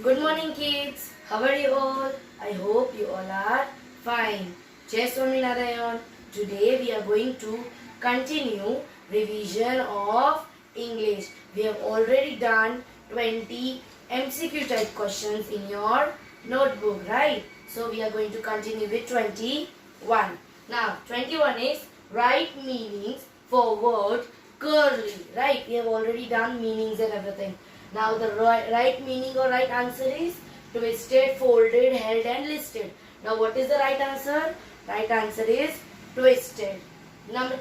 Good morning, kids. How are you all? I hope you all are fine. Jai Swaminarayan. Today we are going to continue revision of English. We have already done 20 MCQ type questions in your notebook, right? So we are going to continue with 21. Now, 21 is write meanings for word curly, right? We have already done meanings and everything. Now the right meaning or right answer is twisted, folded, held and listed. Now what is the right answer? Right answer is twisted. Number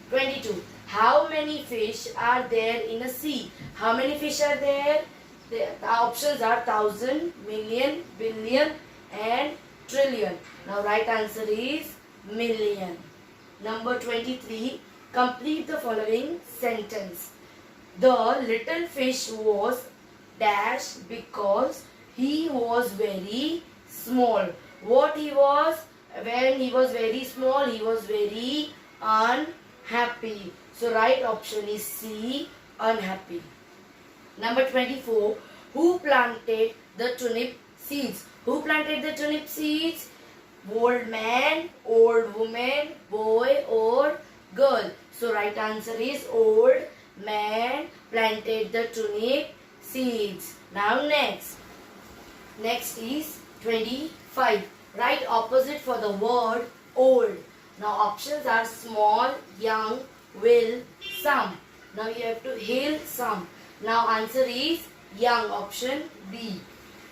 22. How many fish are there in a sea? How many fish are there? The options are thousand, million, billion and trillion. Now right answer is million. Number 23. Complete the following sentence. The little fish was dash because he was very small. What he was? When he was very small, he was very unhappy. So right option is C, unhappy. Number 24. Who planted the turnip seeds? Who planted the turnip seeds? Old man, old woman, boy or girl. So right answer is old man planted the turnip seeds. Now next is 25. Write opposite for the word old. Now options are small, young, will, some. Now you have to hail some. Now answer is young, option B.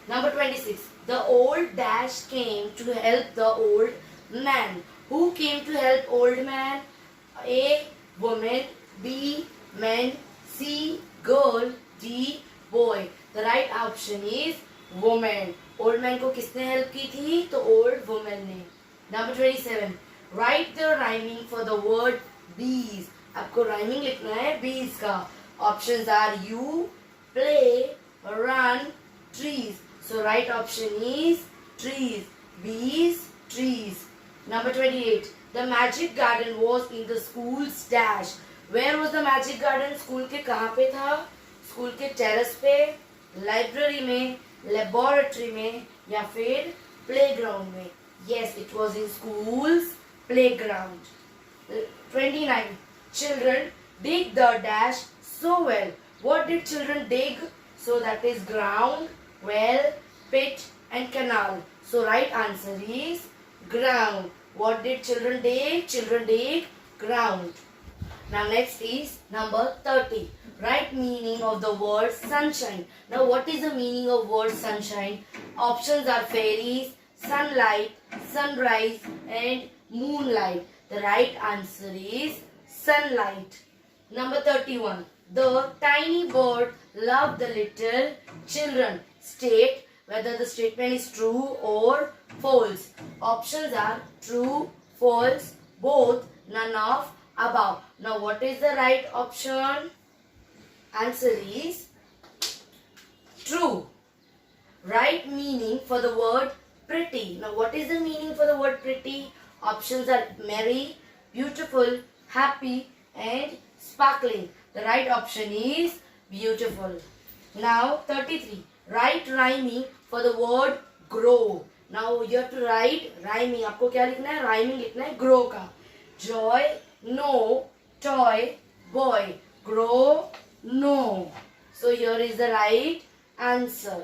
Number 26. The old dash came to help the old man. Who came to help old man? A, woman, B, man, C, girl, D, boy. The right option is woman. Old man को किसने help की थी? तो old woman ने. Number 27. Write the rhyming for the word bees. आपको rhyming लिखना है bees का. Options are you, play, run, trees. So right option is trees. Bees, trees. Number 28. The magic garden was in the school's dash. Where was the magic garden? School के कहाँ पे था? School के terrace पे, library में, laboratory में या फिर प्लेग्राउंड में? Yes, it was in school's playground. 29. Children dig the dash so well. What did children dig? So that is ground, well, pit and canal. So right answer is ground. What did children dig? Children dig ground. Now next is number 30. Write meaning of the word sunshine. Now what is the meaning of word sunshine? Options are fairies, sunlight, sunrise and moonlight. The right answer is sunlight. Number 31. The tiny bird loved the little children. State whether the statement is true or false. Options are true, false, both, none of, above. Now what is the right option? Answer is true. Right meaning for the word pretty. Now what is the meaning for the word pretty? Options are merry, beautiful, happy and sparkling. The right option is beautiful. Now 33. Write rhyming for the word grow. Now you have to write rhyming. आपको क्या लिखना है? Rhyming लिखना है grow का. Joy, no, toy, boy. Grow, no. So here is the right answer.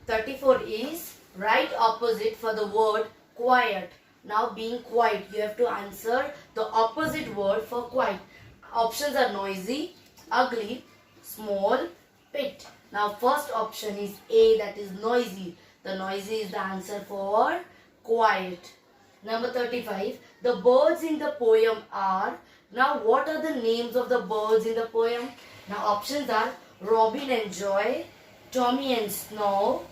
34 is write opposite for the word quiet. Now being quiet, you have to answer the opposite word for quiet. Options are noisy, ugly, small, pit. Now first option is A, that is noisy. The noisy is the answer for quiet. Number 35. The birds in the poem are. Now what are the names of the birds in the poem? Now options are Robin and Joy, Tommy and Snow,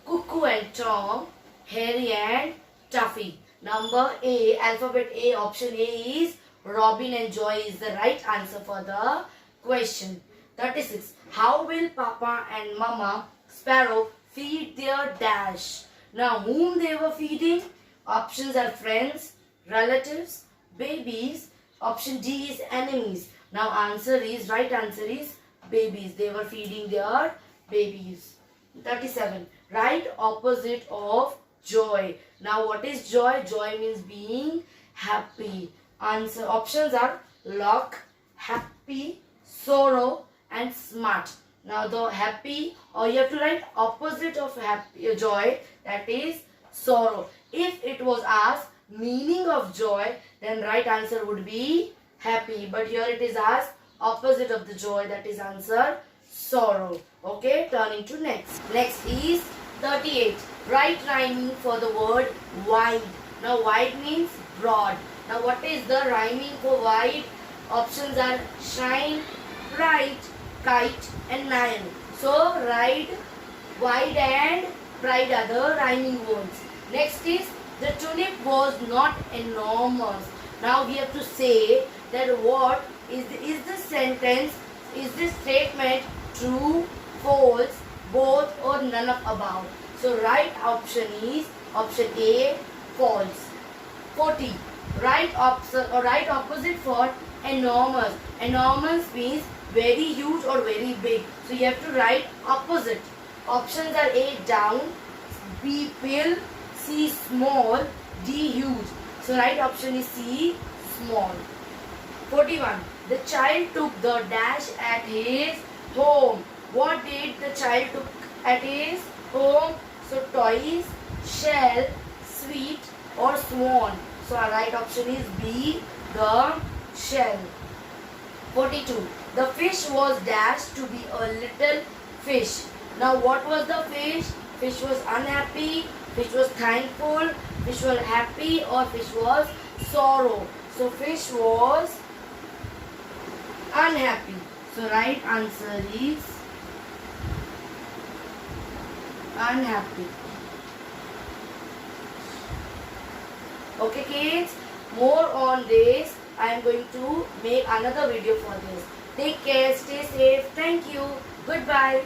Cuckoo and Tom, Harry and Tuffy. Number A, alphabet A, option A is Robin and Joy is the right answer for the question. 36. How will Papa and Mama Sparrow feed their dash? Now whom they were feeding? Options are friends, relatives, babies. Option D is enemies. Now right answer is babies. They were feeding their babies. 37. Right opposite of joy. Now what is joy? Joy means being happy. Answer options are luck, happy, sorrow and smart. Now the happy, or you have to write opposite of happy joy, that is sorrow. If it was asked meaning of joy, then right answer would be happy. But here it is asked opposite of the joy, that is answer sorrow. Okay, turning to next. Next is 38. Write rhyming for the word wide. Now wide means broad. Now what is the rhyming for wide? Options are shine, bright, kite and nine. So write, wide and bright are the rhyming words. Next is the turnip was not enormous. Now we have to say that what is the sentence, is this statement true, false, both or none of above. So right option is option A, false. 40. Right opposite for enormous. Enormous means very huge or very big. So you have to write opposite. Options are A, down, B, pill, C, small, D, huge. So right option is C, small. 41. The child took the dash at his home. What did the child took at his home? So toys, shell, sweet or swan. So our right option is B, the shell. 42. The fish was dashed to be a little fish. Now what was the fish? Fish was unhappy, fish was thankful, fish was happy or fish was sorrow. So fish was unhappy. So right answer is unhappy. Okay kids, more on this. I am going to make another video for this. Take care, stay safe. Thank you. Goodbye.